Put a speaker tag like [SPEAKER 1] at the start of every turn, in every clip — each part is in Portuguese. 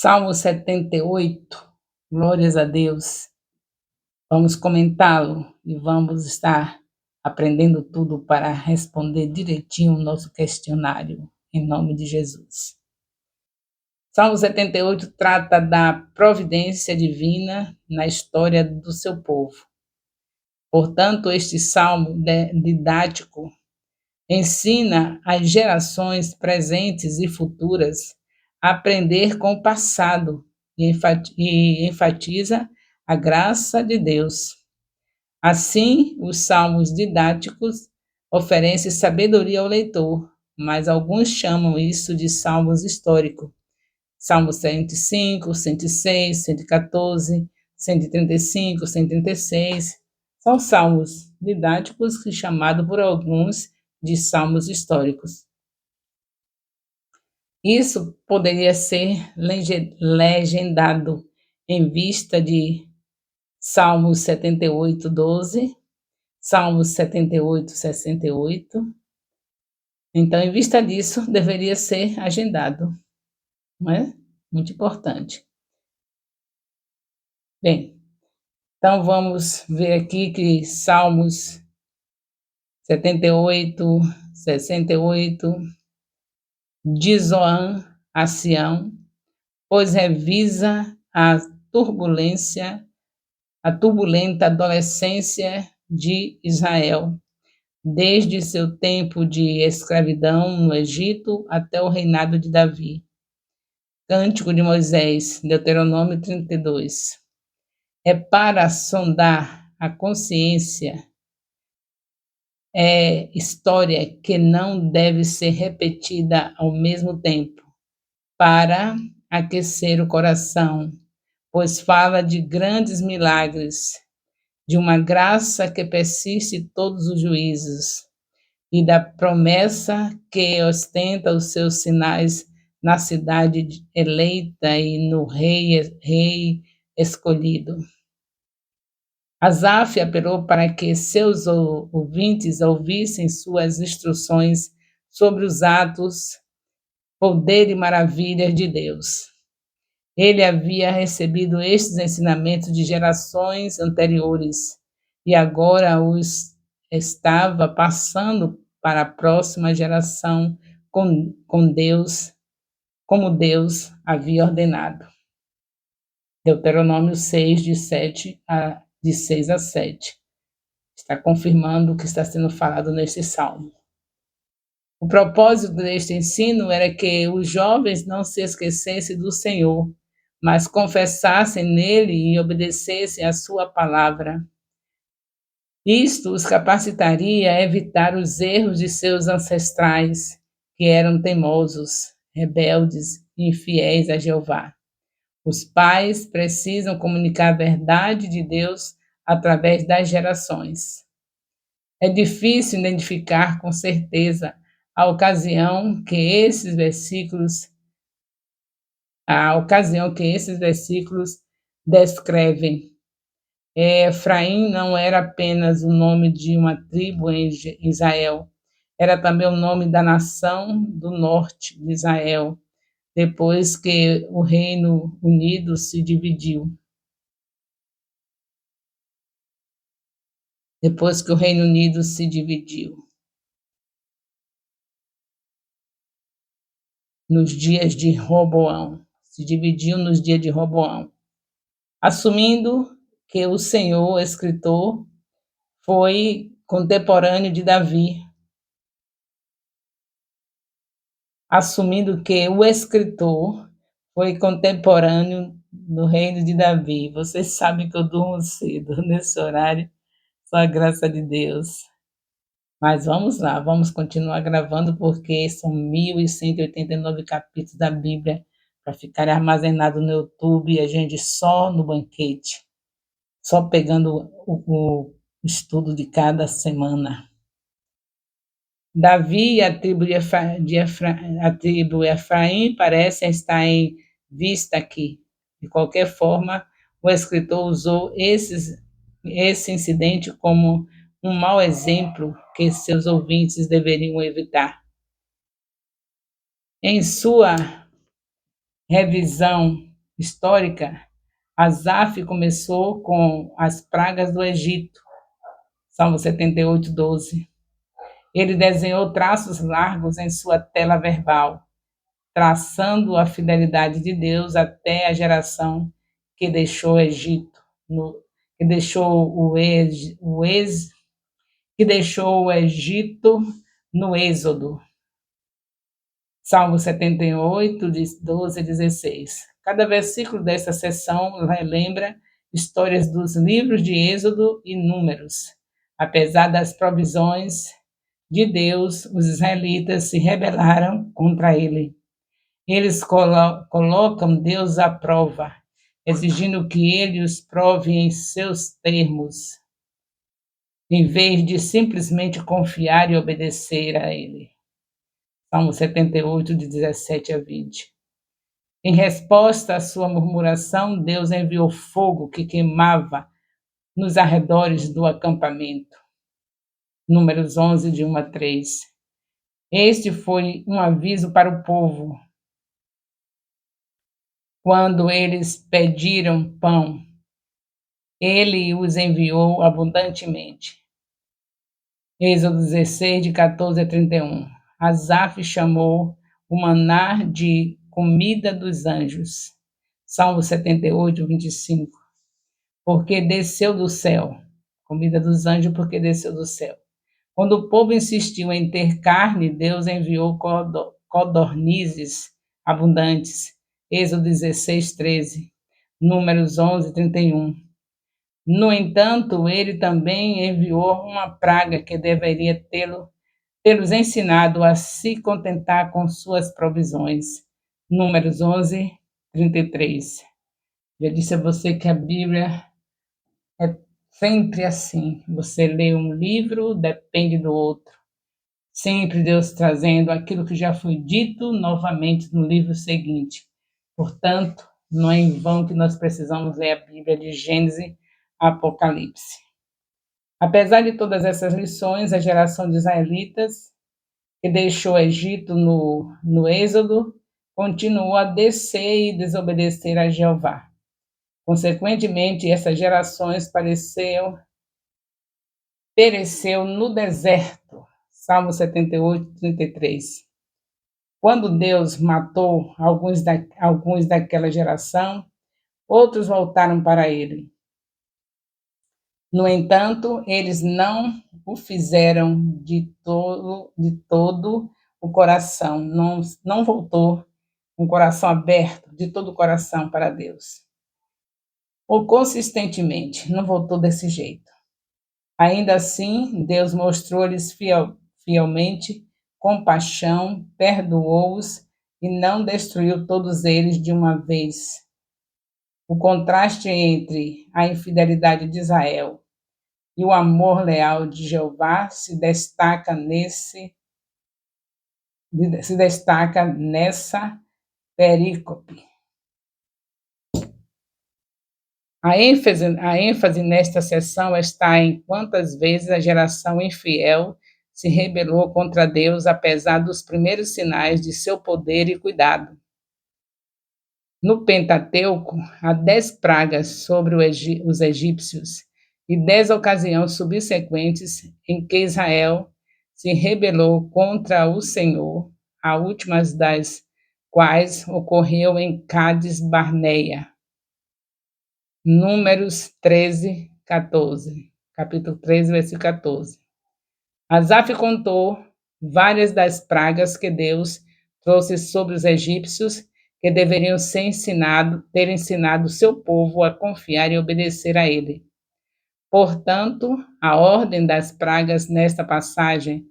[SPEAKER 1] Salmo 78, glórias a Deus. Vamos comentá-lo e vamos estar aprendendo tudo para responder direitinho o nosso questionário, em nome de Jesus. Salmo 78 trata da providência divina na história do seu povo. Portanto, este salmo didático ensina as gerações presentes e futuras a aprender com o passado e enfatiza a graça de Deus. Assim, os salmos didáticos oferecem sabedoria ao leitor, mas alguns chamam isso de salmos históricos. Salmo 105, 106, 114, 135, 136 são salmos didáticos chamados por alguns de salmos históricos. Isso poderia ser legendado em vista de Salmos 78, 12, Salmos 78, 68. Então, em vista disso, deveria ser agendado, não é? Muito importante. Bem, então vamos ver aqui que Salmos 78, 68, de Zoan a Sião, pois revisa a turbulenta adolescência de Israel, desde seu tempo de escravidão no Egito até o reinado de Davi. Cântico de Moisés, Deuteronômio 32. É para sondar a consciência, é história que não deve ser repetida ao mesmo tempo, para aquecer o coração, pois fala de grandes milagres, de uma graça que persiste todos os juízos, e da promessa que ostenta os seus sinais na cidade eleita e no rei escolhido. Asaf apelou para que seus ouvintes ouvissem suas instruções sobre os atos, poder e maravilhas de Deus. Ele havia recebido estes ensinamentos de gerações anteriores e agora os estava passando para a próxima geração com Deus, como Deus havia ordenado. Deuteronômio 6, de 6 a 7. Está confirmando o que está sendo falado neste salmo. O propósito deste ensino era que os jovens não se esquecessem do Senhor, mas confessassem nele e obedecessem a sua palavra. Isto os capacitaria a evitar os erros de seus ancestrais, que eram teimosos, rebeldes e infiéis a Jeová. Os pais precisam comunicar a verdade de Deus através das gerações. É difícil identificar com certeza a ocasião que esses versículos descrevem. Efraim não era apenas o nome de uma tribo em Israel, era também o nome da nação do norte de Israel, depois que o Reino Unido se dividiu. Nos dias de Roboão. Se dividiu nos dias de Roboão. Assumindo que o Senhor, escritor, foi contemporâneo de Davi. Assumindo que o escritor foi contemporâneo do reino de Davi. Vocês sabem que eu durmo cedo nesse horário, só a graça de Deus. Mas vamos lá, vamos continuar gravando, porque são 1.189 capítulos da Bíblia para ficar armazenado no YouTube e a gente só no banquete, só pegando o estudo de cada semana. Davi e a tribo Efraim parecem estar em vista aqui. De qualquer forma, o escritor usou esse incidente como um mau exemplo que seus ouvintes deveriam evitar. Em sua revisão histórica, Asaf começou com as pragas do Egito, Salmo 78, 12. Ele desenhou traços largos em sua tela verbal, traçando a fidelidade de Deus até a geração que deixou o Egito, que deixou que deixou o Egito no Êxodo. Salmo 78, 12 e 16. Cada versículo dessa seção relembra histórias dos livros de Êxodo e Números. Apesar das provisões de Deus, os israelitas se rebelaram contra ele. Eles colocam Deus à prova, exigindo que ele os prove em seus termos, em vez de simplesmente confiar e obedecer a ele. Salmo 78, de 17 a 20. Em resposta à sua murmuração, Deus enviou fogo que queimava nos arredores do acampamento. Números 11, de 1 a 3. Este foi um aviso para o povo. Quando eles pediram pão, ele os enviou abundantemente. Êxodo 16, de 14 a 31. Asaf chamou o maná de comida dos anjos. Salmo 78, 25. Porque desceu do céu. Comida dos anjos, porque desceu do céu. Quando o povo insistiu em ter carne, Deus enviou codornizes abundantes. Êxodo 16, 13. Números 11, 31. No entanto, ele também enviou uma praga que deveria tê-los ensinado a se contentar com suas provisões. Números 11, 33. Já disse a você que a Bíblia é sempre assim. Você lê um livro, depende do outro. Sempre Deus trazendo aquilo que já foi dito novamente no livro seguinte. Portanto, não é em vão que nós precisamos ler a Bíblia de Gênesis a Apocalipse. Apesar de todas essas lições, a geração de israelitas que deixou o Egito no Êxodo continuou a descer e desobedecer a Jeová. Consequentemente, essas gerações pereceu no deserto. Salmo 78, 33. Quando Deus matou alguns daquela geração, outros voltaram para ele. No entanto, eles não o fizeram de todo o coração, não voltou um coração aberto de todo o coração para Deus. Ou consistentemente, não voltou desse jeito. Ainda assim, Deus mostrou-lhes fielmente compaixão, perdoou-os e não destruiu todos eles de uma vez. O contraste entre a infidelidade de Israel e o amor leal de Jeová se destaca nessa perícope. A ênfase nesta seção está em quantas vezes a geração infiel se rebelou contra Deus, apesar dos primeiros sinais de seu poder e cuidado. No Pentateuco, há 10 pragas sobre os egípcios e 10 ocasiões subsequentes em que Israel se rebelou contra o Senhor, a última das quais ocorreu em Cádiz Barneia. Números 13, 14. Capítulo 13, versículo 14. Asaf contou várias das pragas que Deus trouxe sobre os egípcios, que deveriam ter ensinado o seu povo a confiar e obedecer a ele. Portanto, a ordem das pragas nesta passagem,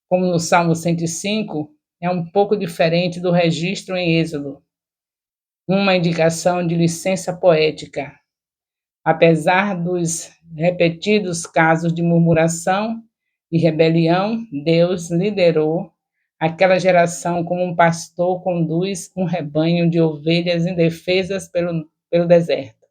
[SPEAKER 1] como no Salmo 105, é um pouco diferente do registro em Êxodo. Uma indicação de licença poética. Apesar dos repetidos casos de murmuração e rebelião, Deus liderou aquela geração como um pastor conduz um rebanho de ovelhas indefesas pelo deserto.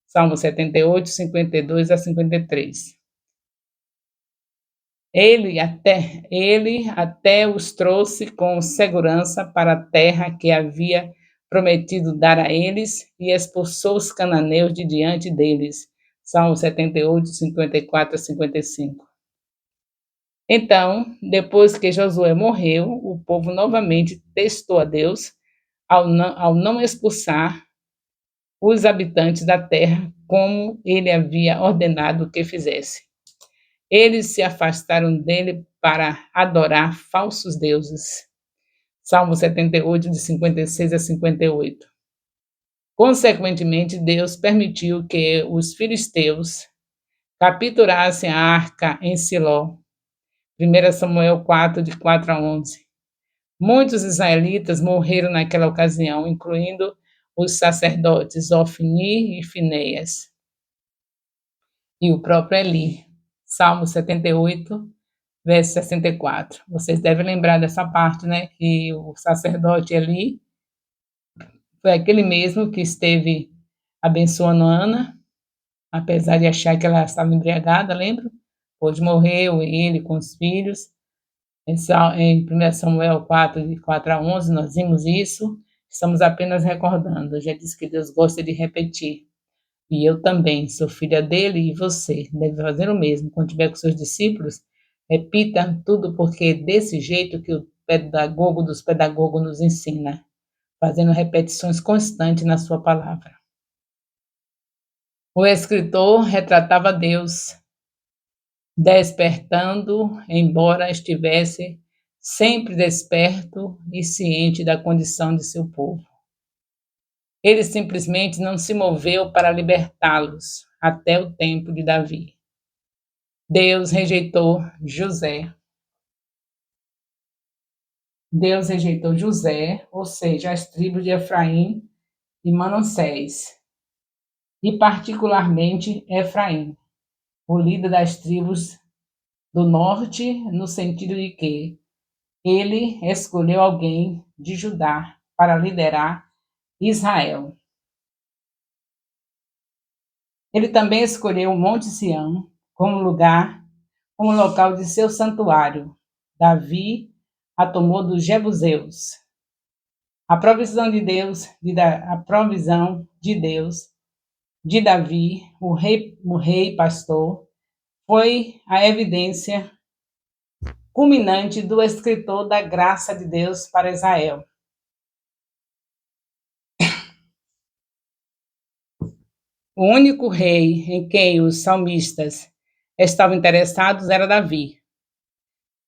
[SPEAKER 1] Salmo 78, 52 a 53. Ele até os trouxe com segurança para a terra que havia prometido dar a eles, e expulsou os cananeus de diante deles. Salmo 78, 54 a 55. Então, depois que Josué morreu, o povo novamente testou a Deus ao não expulsar os habitantes da terra como ele havia ordenado que fizesse. Eles se afastaram dele para adorar falsos deuses. Salmo 78, de 56 a 58. Consequentemente, Deus permitiu que os filisteus capturassem a arca em Siló. 1 Samuel 4, de 4 a 11. Muitos israelitas morreram naquela ocasião, incluindo os sacerdotes Ofni e Finéias, e o próprio Eli. Salmo 78, verso 64. Vocês devem lembrar dessa parte, né? Que o sacerdote Eli foi aquele mesmo que esteve abençoando Ana, apesar de achar que ela estava embriagada, lembra? Hoje morreu ele com os filhos. Em 1 Samuel 4, de 4 a 11, nós vimos isso. Estamos apenas recordando. Eu já disse que Deus gosta de repetir. E eu também sou filha dele, e você deve fazer o mesmo. Quando estiver com seus discípulos, repita tudo, porque é desse jeito que o pedagogo dos pedagogos nos ensina, fazendo repetições constantes na sua palavra. O escritor retratava Deus despertando, embora estivesse sempre desperto e ciente da condição de seu povo. Ele simplesmente não se moveu para libertá-los até o tempo de Davi. Deus rejeitou José. Deus rejeitou José, ou seja, as tribos de Efraim e Manassés, e particularmente Efraim, o líder das tribos do norte, no sentido de que ele escolheu alguém de Judá para liderar Israel. Ele também escolheu o Monte Sião como local de seu santuário. Davi a tomou dos jebuseus. A provisão de Deus de Davi, o rei pastor, foi a evidência culminante do escritor da graça de Deus para Israel. O único rei em quem os salmistas estavam interessados era Davi.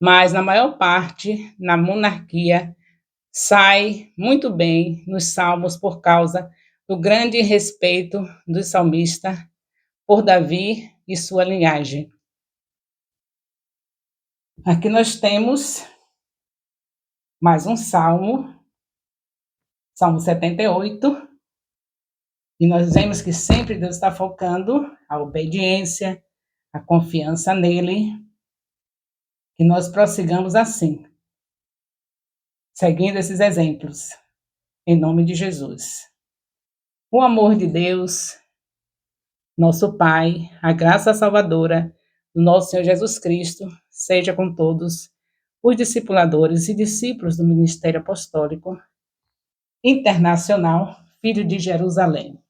[SPEAKER 1] Mas, na maior parte, na monarquia, sai muito bem nos salmos por causa do grande respeito do salmista por Davi e sua linhagem. Aqui nós temos mais um salmo, Salmo 78, e nós vemos que sempre Deus está focando a obediência, a confiança nele, que nós prossigamos assim, seguindo esses exemplos, em nome de Jesus. O amor de Deus, nosso Pai, a graça salvadora do nosso Senhor Jesus Cristo, seja com todos os discipuladores e discípulos do Ministério Apostólico Internacional, Filho de Jerusalém.